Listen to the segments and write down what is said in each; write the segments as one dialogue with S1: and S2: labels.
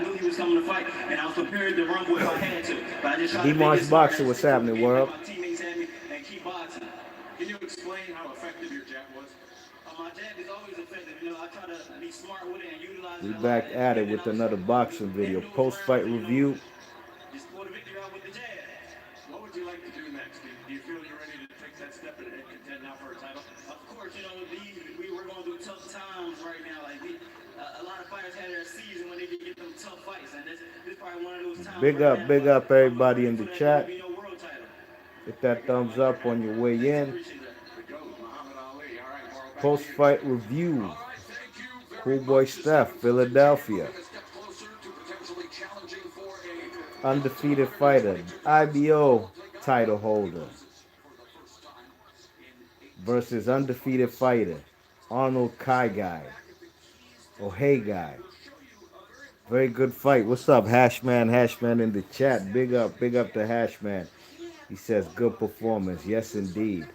S1: I knew he was coming to fight, and I was prepared to rumble if I had to. But I just tried to make
S2: D-March
S1: it smart
S2: Boxer,
S1: and
S2: what's
S1: stick to what
S2: happening,
S1: me and
S2: world?
S1: my teammates had me and keep boxing.
S3: Can you explain how effective your jab was?
S1: My jab is always effective. I try to be smart with it and utilize
S2: We
S1: it a lot.
S2: back at it
S1: And then
S2: with
S1: I was
S2: another boxing
S1: heading
S2: video.
S1: those rounds
S2: Post-fight
S1: and,
S2: review.
S1: just pull the victory out with the jab.
S3: What would you like to do next? Do you feel you're ready to take that step and contend now for a title?
S1: Of course, we're going through tough times right now. A lot of fighters had their season when they could get them tough fights, and this probably one of those times right now.
S2: Big
S1: But
S2: up
S1: I'm
S2: everybody
S1: ready
S2: in
S1: for
S2: the
S1: that
S2: chat.
S1: WBO world title.
S2: Hit that thumbs up on your way
S1: Thanks, I
S2: in.
S1: appreciate that.
S3: The GOAT, Muhammad Ali. All right, Carl, back to you.
S2: Post-fight review.
S3: All right, thank you very
S2: Cool boy
S3: much. This
S2: Steph,
S3: seems like the champ
S2: Philadelphia.
S3: moving a step closer to potentially challenging for a
S2: Undefeated fighter,
S3: 222 pounds.
S2: IBO
S3: Arnold Khegai.
S2: title
S3: He
S2: holder
S3: loses for the first time in 18
S2: versus undefeated fighter, Arnold Khegai. Oh, hey guy. Very good fight. What's up, Hashman? Hashman in the chat. Big up to Hashman. He says good performance. Yes, indeed.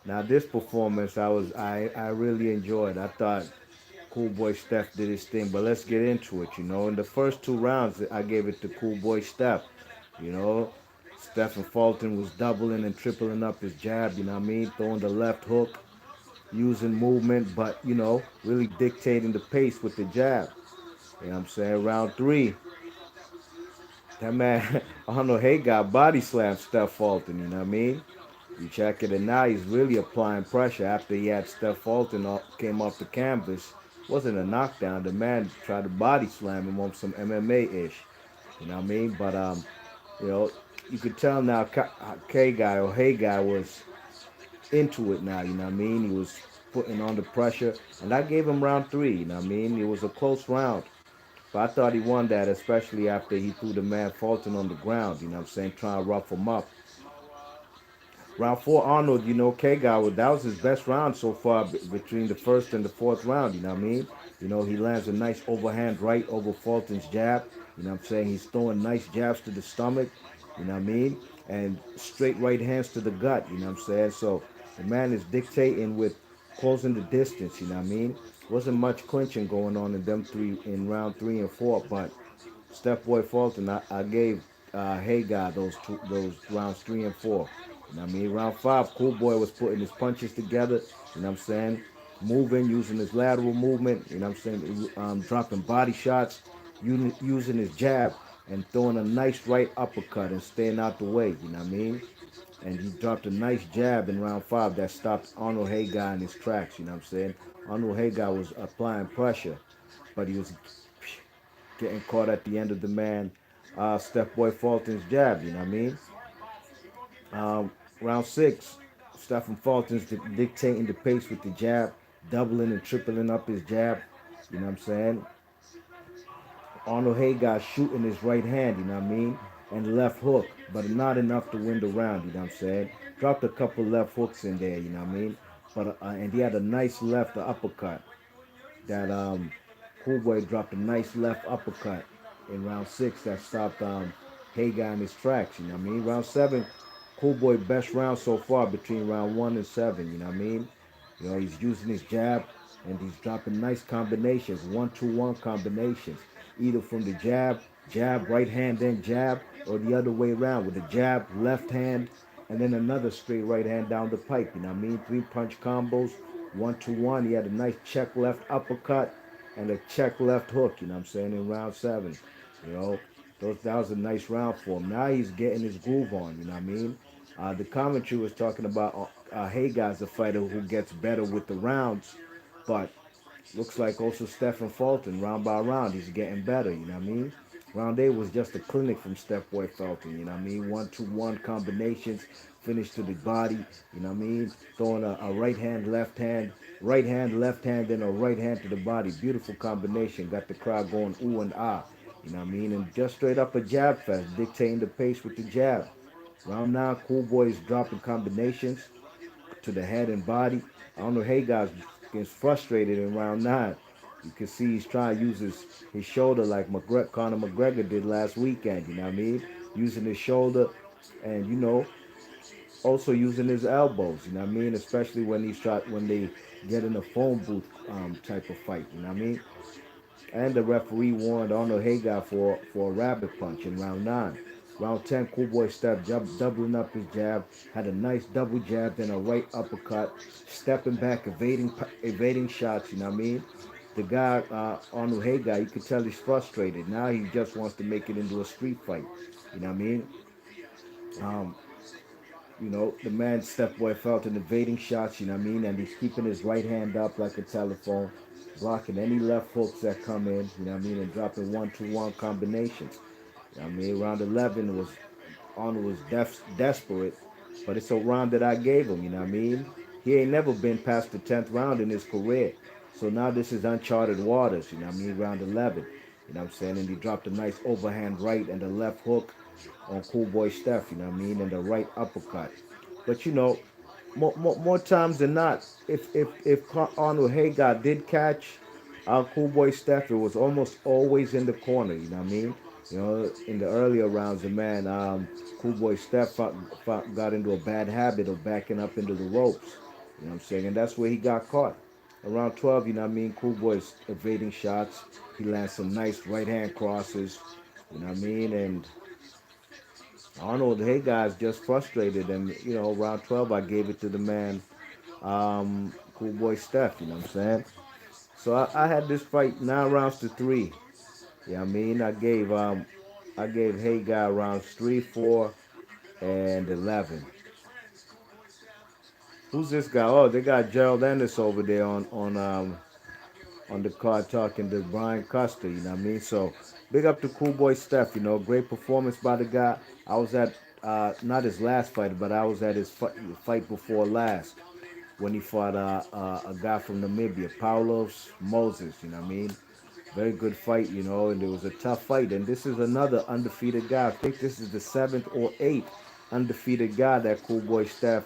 S2: Now this performance, I really enjoyed. I thought Cool Boy Steph did his thing, but let's get into it. In the first two rounds, I gave it to Cool Boy Steph. You know, Stephen Fulton was doubling and tripling up his jab. You know what I mean? Throwing the left hook, using movement, but really dictating the pace with the jab. You know what I'm saying? Round three, that man, Arnold Khegai body slammed Steph Fulton, you know what I mean? You check it, and now he's really applying pressure after he had Steph Fulton came off the canvas. Wasn't a knockdown. The man tried to body slam him on some MMA-ish. You know what I mean? But, you know, you could tell now K-Guy or Hey Guy was into it now, you know what I mean? He was putting on the pressure. And I gave him round three, you know what I mean? It was a close round. But I thought he won that, especially after he threw the man Fulton on the ground, you know what I'm saying, trying to rough him up. Round four, Arnold, Khegai, that was his best round so far between the first and the fourth round, you know what I mean? He lands a nice overhand right over Fulton's jab, you know what I'm saying? He's throwing nice jabs to the stomach, you know what I mean? And straight right hands to the gut, you know what I'm saying? So the man is dictating with closing the distance, you know what I mean? Wasn't much clinching going on in them three in round three and four, but Steph Boy Fulton, I gave Hagar those rounds three and four. You know what I mean? Round five, Cool Boy was putting his punches together, you know what I'm saying? Moving, using his lateral movement, you know what I'm saying? Dropping body shots, using his jab, and throwing a nice right uppercut and staying out the way, you know what I mean? And he dropped a nice jab in round five that stopped Arnold Khegai in his tracks, you know what I'm saying? Arnold Khegai was applying pressure, but he was getting caught at the end of the man, Steph Boy Fulton's jab, you know what I mean? Round six, Stephen Fulton's dictating the pace with the jab, doubling and tripling up his jab, you know what I'm saying? Arnold Khegai shooting his right hand, you know what I mean? And left hook, but not enough to win the round, you know what I'm saying? Dropped a couple left hooks in there, you know what I mean? But and he had a nice left uppercut. That Cool Boy dropped a nice left uppercut in round six that stopped Khegai in his tracks, you know what I mean? Round seven, Cool Boy best round so far between round one and seven, you know what I mean? He's using his jab and he's dropping nice combinations, 1-2-1 combinations, either from the jab, right hand, then jab, or the other way around with the jab, left hand, and then another straight right hand down the pipe. You know what I mean? Three punch combos, 1-2-1. He had a nice check left uppercut and a check left hook. You know what I'm saying? In round seven, you know, that was a nice round for him. Now he's getting his groove on. You know what I mean? The commentary was talking about Hey Guy's a fighter who gets better with the rounds, but looks like also Stephen Fulton, round by round, he's getting better, you know what I mean? Round eight was just a clinic from Steph Boy Fulton, you know what I mean? 1-2-1 combinations, finish to the body, you know what I mean? Throwing a right hand, left hand, then a right hand to the body. Beautiful combination. Got the crowd going ooh and ah, you know what I mean? And just straight up a jab fest, dictating the pace with the jab. Round nine, Cool Boy is dropping combinations to the head and body. I don't know, Hey guys gets frustrated in round nine. You can see he's trying to use his shoulder like Conor McGregor did last weekend, you know what I mean? Using his shoulder and, also using his elbows, you know what I mean? Especially when when they get in a phone booth type of fight, you know what I mean? And the referee warned Arnold Hagar for a rabbit punch in round 9. Round 10, Cool Boy Steph doubling up his jab, had a nice double jab, then a right uppercut, stepping back, evading shots, you know what I mean? The guy, Arnold Hagar, you could tell he's frustrated. Now he just wants to make it into a street fight, you know what I mean? Um, the man Steph Boy Felton evading shots, you know what I mean? And he's keeping his right hand up like a telephone, blocking any left hooks that come in, you know what I mean? And dropping 1-2-1 combinations. You know what I mean? Round 11 was Arnold was desperate, but it's a round that I gave him, you know what I mean? He ain't never been past the 10th round in his career. So now this is uncharted waters, you know what I mean? Round 11, you know what I'm saying? And he dropped a nice overhand right and a left hook on Cool Boy Steph, you know what I mean? And the right uppercut. But more times than not, if Arnold Hagar did catch Cool Boy Steph, it was almost always in the corner. You know what I mean? In the earlier rounds, the man Cool Boy Steph got into a bad habit of backing up into the ropes. You know what I'm saying? And that's where he got caught. Around 12, you know what I mean? Cool Boy's evading shots. He lands some nice right hand crosses. You know what I mean? And Arnold Hagar is just frustrated. And, round 12, I gave it to the man Cool Boy Steph, you know what I'm saying? So I had this fight 9 rounds to 3. Yeah, I mean I gave Hagar rounds 3, 4, and 11. Who's this guy? Oh, they got Gerald Ennis over there on the card talking to Brian Custer, you know what I mean? So big up to Cool Boy Steph, great performance by the guy. I was at not his last fight, but I was at his fight before last when he fought a guy from Namibia, Paulos Moses, you know what I mean? Very good fight, and it was a tough fight. And this is another undefeated guy. I think this is the seventh or eighth undefeated guy that Cool Boy Steph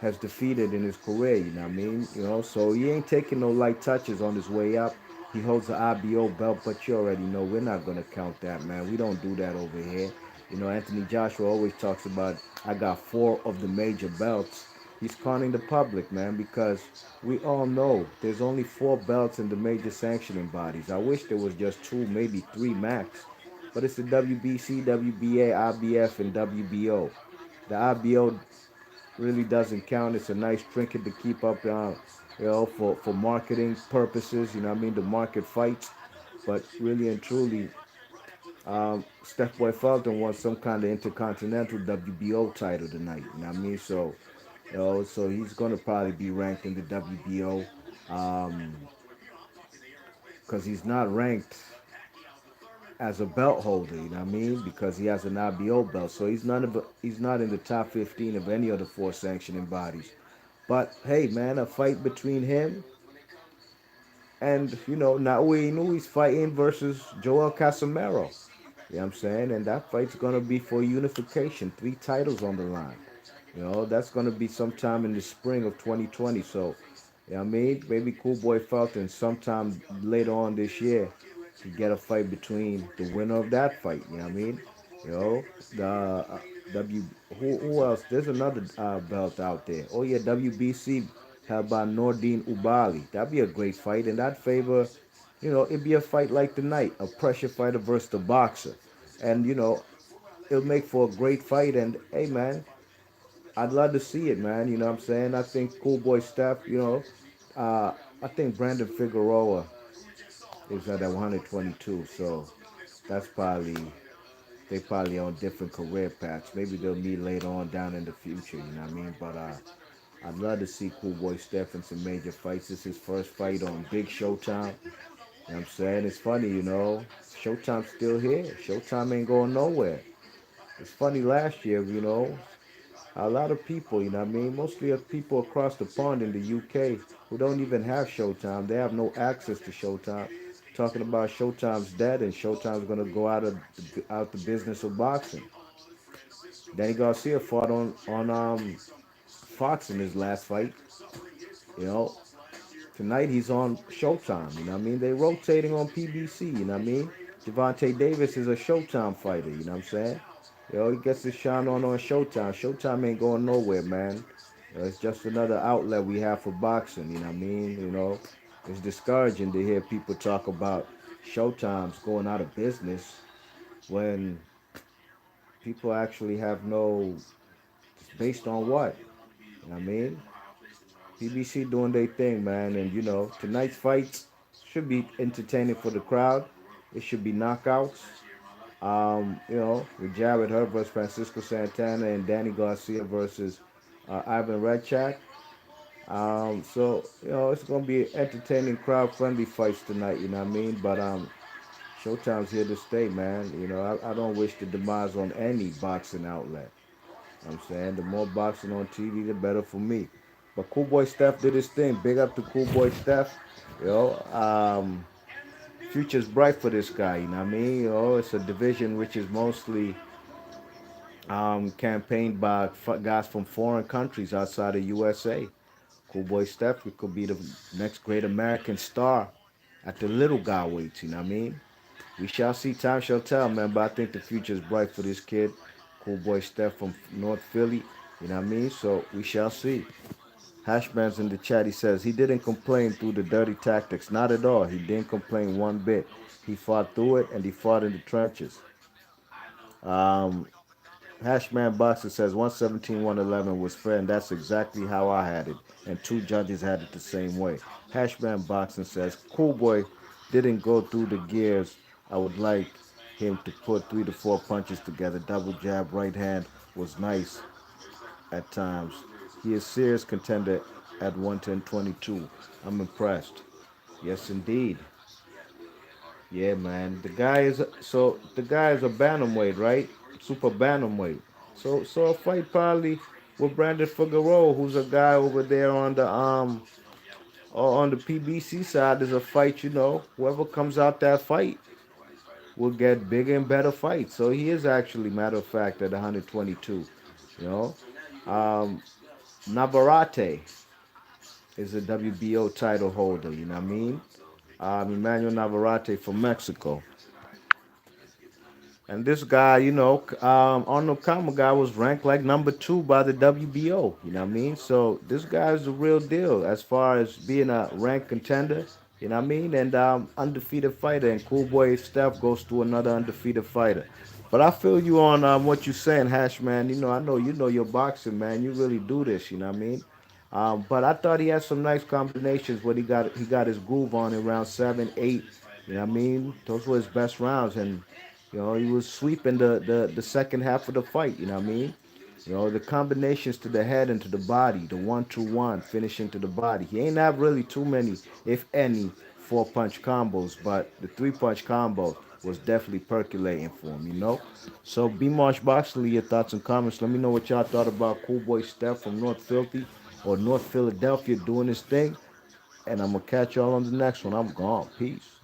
S2: has defeated in his career, you know what I mean? So he ain't taking no light touches on his way up. He holds the IBO belt, but you already know we're not going to count that, man. We don't do that over here. Anthony Joshua always talks about, I got 4 of the major belts. He's conning the public, man, because we all know there's only 4 belts in the major sanctioning bodies. I wish there was just 2, maybe 3 max. But it's the WBC, WBA, IBF, and WBO. The IBO really doesn't count. It's a nice trinket to keep up, for marketing purposes. You know what I mean? To market fights. But really and truly, Steph Boy Fulton won some kind of intercontinental WBO title tonight. You know what I mean? So he's gonna probably be ranked in the WBO, because he's not ranked as a belt holder. You know what I mean? Because he has an IBO belt, so he's not in the top 15 of any of the 4 sanctioning bodies. But hey, man, a fight between him and Naoya Inouye's fighting versus Joel Casamero. You know what I'm saying? And that fight's gonna be for unification. 3 titles on the line. That's gonna be sometime in the spring of 2020. So, you know what I mean? Maybe Cool Boy Felton sometime later on this year to get a fight between the winner of that fight. You know what I mean? You know, the W. Who else? There's another belt out there. Oh yeah, WBC held by Nordine Ubali. That'd be a great fight, and that favor, it'd be a fight like tonight, a pressure fighter versus the boxer, and it'll make for a great fight. And hey, man, I'd love to see it, man. You know what I'm saying? I think Cool Boy Steph, I think Brandon Figueroa is at 122, so that's they probably on different career paths. Maybe they'll meet later on down in the future, you know what I mean? But I'd love to see Cool Boy Steph in some major fights. This is his first fight on Big Showtime. You know what I'm saying? It's funny, Showtime's still here. Showtime ain't going nowhere. It's funny last year, a lot of people, you know what I mean? Mostly of people across the pond in the UK who don't even have Showtime. They have no access to Showtime. Talking about Showtime's dead and Showtime's gonna go out the business of boxing. Danny Garcia fought on Fox in his last fight. You know, Tonight he's on Showtime. You know what I mean? They rotating on PBC. You know what I mean? Javante Davis is a Showtime fighter. You know what I'm saying? He gets his shine on Showtime. Showtime ain't going nowhere, man. It's just another outlet we have for boxing. You know what I mean? It's discouraging to hear people talk about Showtime's going out of business when people actually have no. It's based on what? You know what I mean? PBC doing their thing, man, and tonight's fights should be entertaining for the crowd. It should be knockouts. With Jared Hurt versus Francisco Santana and Danny Garcia versus Ivan Redchak. It's gonna be entertaining, crowd-friendly fights tonight. You know what I mean? But Showtime's here to stay, man. I don't wish the demise on any boxing outlet. I'm saying the more boxing on TV, the better for me. But Cool Boy Steph did his thing. Big up to Cool Boy Steph. You know, um, future's bright for this guy. You know what I mean? It's a division which is mostly campaigned by guys from foreign countries outside of USA. Cool Boy Steph could be the next great American star at the little guy weights. You know what I mean? We shall see. Time shall tell, man. But I think the future is bright for this kid, Cool Boy Steph from North Philly. You know what I mean? So we shall see. Hashman's in the chat. He says he didn't complain through the dirty tactics. Not at all. He didn't complain one bit. He fought through it and he fought in the trenches. Um, Hashman Boxer says 117, 111 was fair, and that's exactly how I had it. And two judges had it the same way. Hashman Boxing says Cool Boy didn't go through the gears. I would like him to put 3 to 4 punches together. Double jab, right hand was nice at times. He is serious contender at 110-22. I'm impressed. Yes, indeed. Yeah, man. The guy is a bantamweight, right? Super bantamweight. So a fight probably with Brandon Figueroa, who's a guy over there on the PBC side. Is a fight, whoever comes out that fight will get bigger and better fights. So he is actually, matter of fact, at 122. You know, um, Navarrete is a WBO title holder. You know what I mean? Emmanuel Navarrete from Mexico. And this guy, Arnold guy was ranked like number 2 by the WBO. You know what I mean? So this guy is the real deal as far as being a ranked contender. You know what I mean? And undefeated fighter. And Cool Boy Steph goes to another undefeated fighter. But I feel you on what you're saying, Hash, man. I know you know your boxing, man. You really do this. You know what I mean? But I thought he had some nice combinations. But he got his groove on in round 7, 8. You know what I mean? Those were his best rounds, and he was sweeping the second half of the fight. You know what I mean? The combinations to the head and to the body, the 1-2-1, finishing to the body. He ain't have really too many, if any, 4-punch combos, but the 3-punch combo was definitely percolating for him. So, B Marsh Boxley, your thoughts and comments. Let me know what y'all thought about Cool Boy Steph from North Philly or North Philadelphia doing his thing. And I'm going to catch y'all on the next one. I'm gone. Peace.